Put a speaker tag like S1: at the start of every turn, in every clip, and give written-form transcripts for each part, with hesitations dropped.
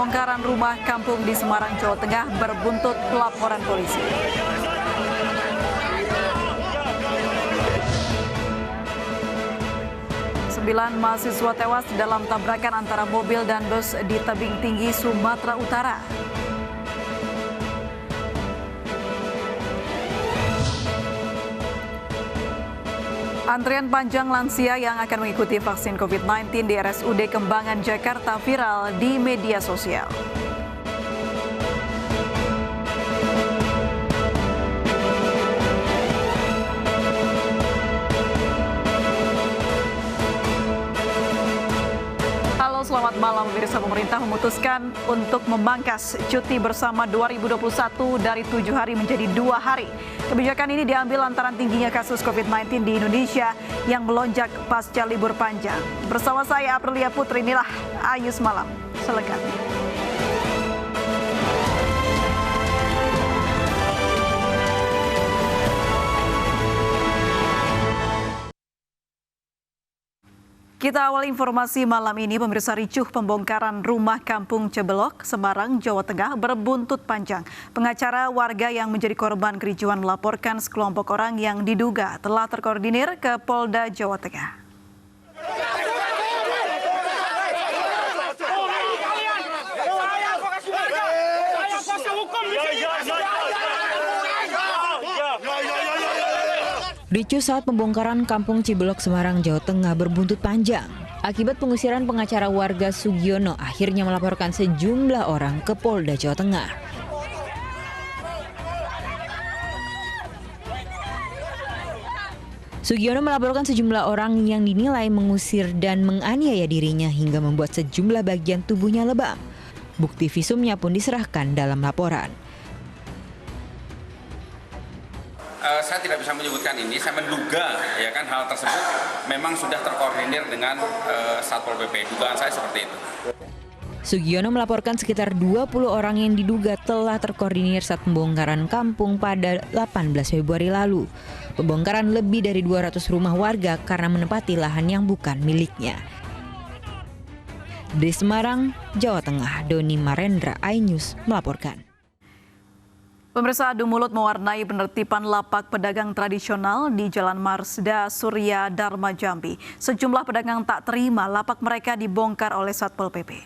S1: pembongkaran rumah kampung di Semarang, Jawa Tengah berbuntut laporan polisi. Sembilan mahasiswa tewas dalam tabrakan antara mobil dan bus di Tebing Tinggi, Sumatera Utara. Antrian panjang lansia yang akan mengikuti vaksin COVID-19 di RSUD Kembangan, Jakarta viral di media sosial. Halo, selamat malam pemirsa. Pemerintah memutuskan untuk memangkas cuti bersama 2021 dari 7 hari menjadi 2 hari. Kebijakan ini diambil lantaran tingginya kasus COVID-19 di Indonesia yang melonjak pasca libur panjang. Bersama saya Aprilia Putri, inilah Ayus Malam selengkapnya. Kita awal informasi malam ini, pemirsa. Ricuh pembongkaran rumah kampung Cebelok, Semarang, Jawa Tengah berbuntut panjang. Pengacara warga yang menjadi korban kericuhan melaporkan sekelompok orang yang diduga telah terkoordinir ke Polda Jawa Tengah.
S2: Ricuh saat pembongkaran kampung Cibelok, Semarang, Jawa Tengah berbuntut panjang. Akibat pengusiran pengacara warga Sugiono akhirnya melaporkan sejumlah orang ke Polda Jawa Tengah. Sugiono melaporkan sejumlah orang yang dinilai mengusir dan menganiaya dirinya hingga membuat sejumlah bagian tubuhnya lebam. Bukti visumnya pun diserahkan dalam laporan.
S3: Saya tidak bisa menyebutkan ini, saya menduga ya kan hal tersebut memang sudah terkoordinir dengan Satpol PP. Dugaan saya seperti itu.
S2: Sugiono melaporkan sekitar 20 orang yang diduga telah terkoordinir saat pembongkaran kampung pada 18 Februari lalu. Pembongkaran lebih dari 200 rumah warga karena menempati lahan yang bukan miliknya. Di Semarang, Jawa Tengah, Doni Marendra, iNews melaporkan.
S1: Pemirsa, adu mulut mewarnai penertiban lapak pedagang tradisional di Jalan Marsda Surya Dharma Jambi. Sejumlah pedagang tak terima lapak mereka dibongkar oleh Satpol PP.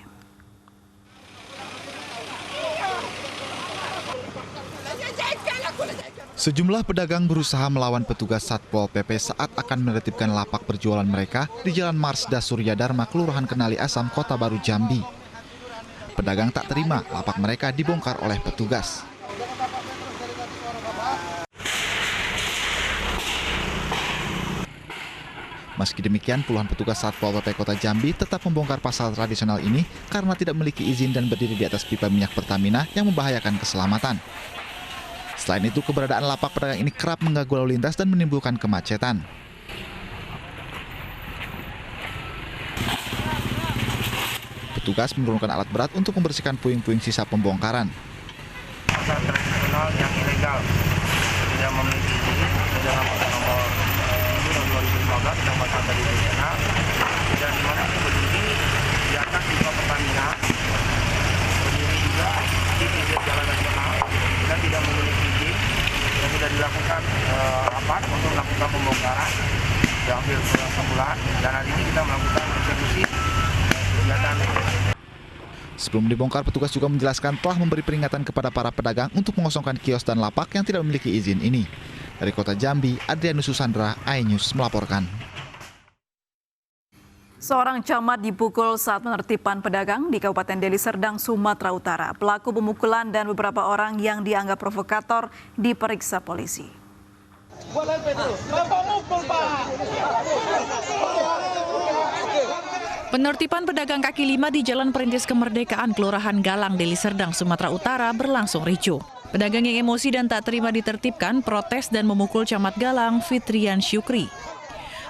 S4: Sejumlah pedagang berusaha melawan petugas Satpol PP saat akan menertibkan lapak berjualan mereka di Jalan Marsda Surya Dharma, Kelurahan Kenali Asam, Kota Baru, Jambi. Pedagang tak terima lapak mereka dibongkar oleh petugas. Meski demikian, puluhan petugas Satpol PP Kota Jambi tetap membongkar pasar tradisional ini karena tidak memiliki izin dan berdiri di atas pipa minyak Pertamina yang membahayakan keselamatan. Selain itu, keberadaan lapak pedagang ini kerap mengganggu lalu lintas dan menimbulkan kemacetan. Petugas menurunkan alat berat untuk membersihkan puing-puing sisa pembongkaran.
S5: Pasar tradisional yang ilegal tidak memiliki izin dalam pasal nomor 2015 tentang pasar tradisional dan dimana berdiri di atas pipa Pertamina, berdiri juga di pinggir jalan nasional dan tidak memiliki izin dan sudah dilakukan rapat untuk melakukan pembongkaran hampir sebulan dan hari ini kita melakukan eksekusi kegiatan.
S4: Sebelum dibongkar, petugas juga menjelaskan telah memberi peringatan kepada para pedagang untuk mengosongkan kios dan lapak yang tidak memiliki izin ini. Dari Kota Jambi, Adrianus Susandra, iNews melaporkan.
S1: Seorang camat dipukul saat penertiban pedagang di Kabupaten Deli Serdang, Sumatera Utara. Pelaku pemukulan dan beberapa orang yang dianggap provokator diperiksa polisi.
S6: Penertiban pedagang kaki lima di Jalan Perintis Kemerdekaan, Kelurahan Galang, Deli Serdang, Sumatera Utara berlangsung ricuh. Pedagang yang emosi dan tak terima ditertibkan, protes dan memukul Camat Galang, Fitrian Syukri.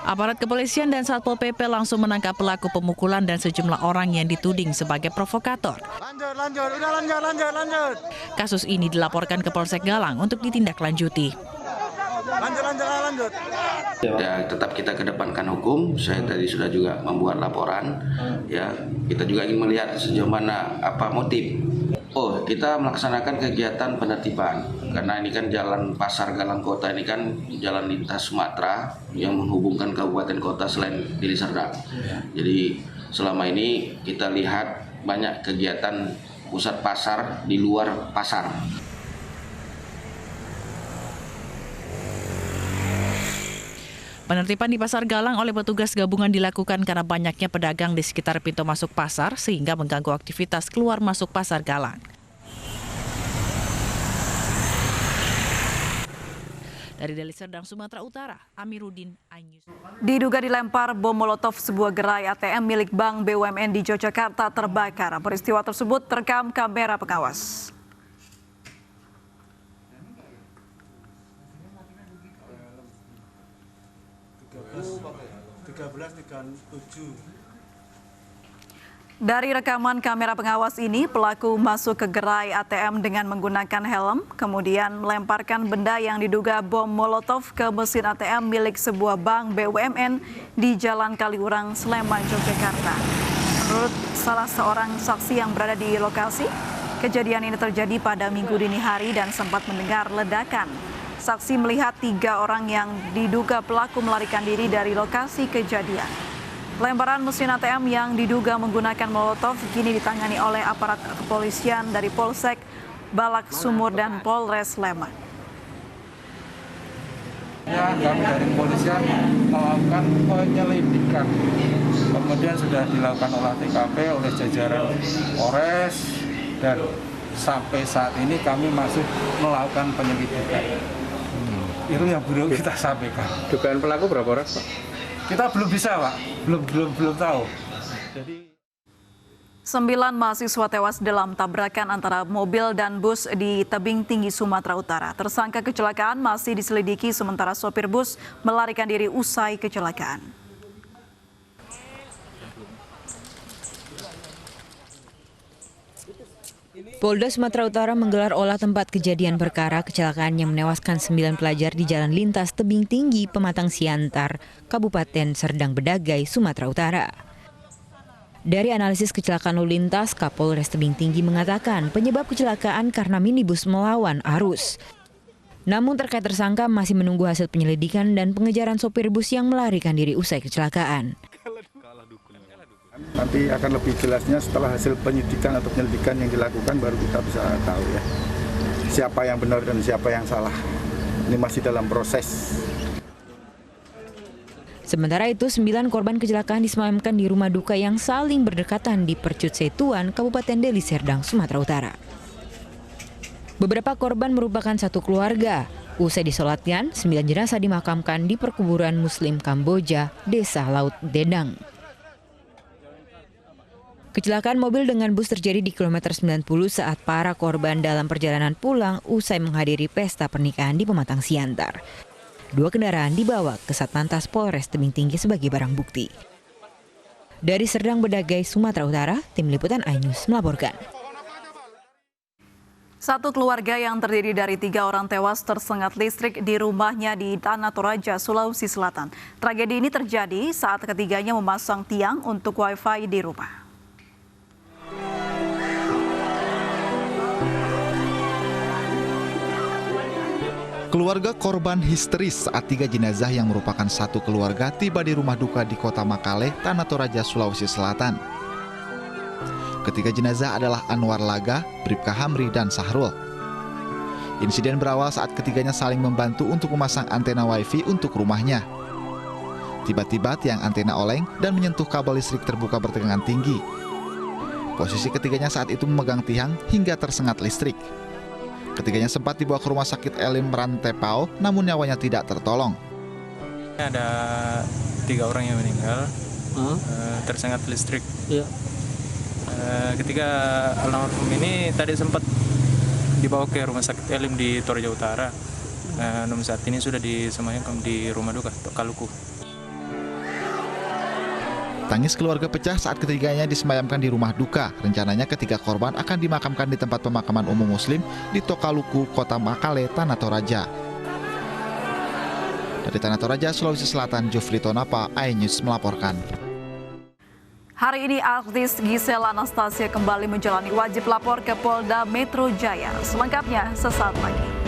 S6: Aparat kepolisian dan Satpol PP langsung menangkap pelaku pemukulan dan sejumlah orang yang dituding sebagai provokator.
S5: Lanjut.
S6: Kasus ini dilaporkan ke Polsek Galang untuk ditindaklanjuti.
S5: Lanjut.
S7: Ya, tetap kita kedepankan hukum. Saya tadi sudah juga membuat laporan. Ya, kita juga ingin melihat sejauh mana apa motif. Oh, kita melaksanakan kegiatan penertiban karena ini kan jalan Pasar Galang Kota ini kan jalan lintas Sumatera yang menghubungkan kabupaten kota selain Deli Serdang. Jadi selama ini kita lihat banyak kegiatan pusat pasar di luar pasar.
S6: Penertiban di Pasar Galang oleh petugas gabungan dilakukan karena banyaknya pedagang di sekitar pintu masuk pasar sehingga mengganggu aktivitas keluar masuk Pasar Galang. Dari Deli Serdang, Sumatera Utara, Amiruddin, iNews.
S1: Diduga dilempar bom molotov sebuah gerai ATM milik Bank BUMN di Yogyakarta terbakar. Peristiwa tersebut terekam kamera pengawas. Dari rekaman kamera pengawas ini, pelaku masuk ke gerai ATM dengan menggunakan helm, kemudian melemparkan benda yang diduga bom molotov ke mesin ATM milik sebuah bank BUMN di Jalan Kaliurang, Sleman, Yogyakarta. Menurut salah seorang saksi yang berada di lokasi, kejadian ini terjadi pada Minggu dini hari dan sempat mendengar ledakan. Saksi melihat 3 orang yang diduga pelaku melarikan diri dari lokasi kejadian. Pelemparan mesin ATM yang diduga menggunakan molotov kini ditangani oleh aparat kepolisian dari Polsek, Balak Sumur, dan Polres Sleman.
S5: Ya, kami dari kepolisian melakukan penyelidikan. Kemudian sudah dilakukan olah TKP oleh jajaran Polres dan sampai saat ini kami masih melakukan penyelidikan. Itu yang belum kita sampaikan.
S8: Dugaan pelaku berapa orang, Pak?
S5: Kita belum bisa, Pak. Belum tahu. Jadi
S1: 9 mahasiswa tewas dalam tabrakan antara mobil dan bus di Tebing Tinggi, Sumatera Utara. Tersangka kecelakaan masih diselidiki sementara sopir bus melarikan diri usai kecelakaan.
S2: Polda Sumatera Utara menggelar olah tempat kejadian perkara kecelakaan yang menewaskan 9 pelajar di Jalan Lintas Tebing Tinggi, Pematang Siantar, Kabupaten Serdang Bedagai, Sumatera Utara. Dari analisis kecelakaan lalu lintas, Kapolres Tebing Tinggi mengatakan penyebab kecelakaan karena minibus melawan arus. Namun terkait tersangka masih menunggu hasil penyelidikan dan pengejaran sopir bus yang melarikan diri usai kecelakaan.
S9: Nanti akan lebih jelasnya setelah hasil penyidikan atau penyelidikan yang dilakukan baru kita bisa tahu ya. Siapa yang benar dan siapa yang salah. Ini masih dalam proses.
S2: Sementara itu, 9 korban kecelakaan disemayamkan di rumah duka yang saling berdekatan di Percut Setuan, Kabupaten Deli Serdang, Sumatera Utara. Beberapa korban merupakan satu keluarga. Usai disolatkan, 9 jenazah dimakamkan di perkuburan Muslim Kamboja, Desa Laut Dedang. Kecelakaan mobil dengan bus terjadi di kilometer 90 saat para korban dalam perjalanan pulang usai menghadiri pesta pernikahan di Pematang Siantar. 2 kendaraan dibawa ke Satlantas Polres Tebing Tinggi sebagai barang bukti. Dari Serdang Bedagai, Sumatera Utara, Tim Liputan iNews melaporkan.
S1: Satu keluarga yang terdiri dari 3 orang tewas tersengat listrik di rumahnya di Tanah Toraja, Sulawesi Selatan. Tragedi ini terjadi saat ketiganya memasang tiang untuk wifi di rumah.
S4: Keluarga korban histeris saat 3 jenazah yang merupakan satu keluarga tiba di rumah duka di Kota Makale, Tanah Toraja, Sulawesi Selatan. Ketiga jenazah adalah Anwar Laga, Bribka Hamri, dan Sahrul. Insiden berawal saat ketiganya saling membantu untuk memasang antena wifi untuk rumahnya. Tiba-tiba tiang antena oleng dan menyentuh kabel listrik terbuka bertegangan tinggi. Posisi ketiganya saat itu memegang tiang hingga tersengat listrik. Ketiganya sempat dibawa ke rumah sakit Elim Rantepao, namun nyawanya tidak tertolong.
S5: ada 3 orang yang meninggal tersengat listrik. Ketika almarhum ini tadi sempat dibawa ke rumah sakit Elim di Toraja Utara. Namun saat ini sudah disemayamkan di rumah duka Tokaluku.
S4: Tangis keluarga pecah saat ketiganya disemayamkan di rumah duka. Rencananya ketiga korban akan dimakamkan di tempat pemakaman umum Muslim di Tokaluku, Kota Makale, Tanah Toraja. Dan Dari Tanah Toraja, Sulawesi Selatan, Jufri Tonapa, iNews melaporkan.
S1: Hari ini artis Giselle Anastasia kembali menjalani wajib lapor ke Polda Metro Jaya. Selengkapnya sesaat lagi.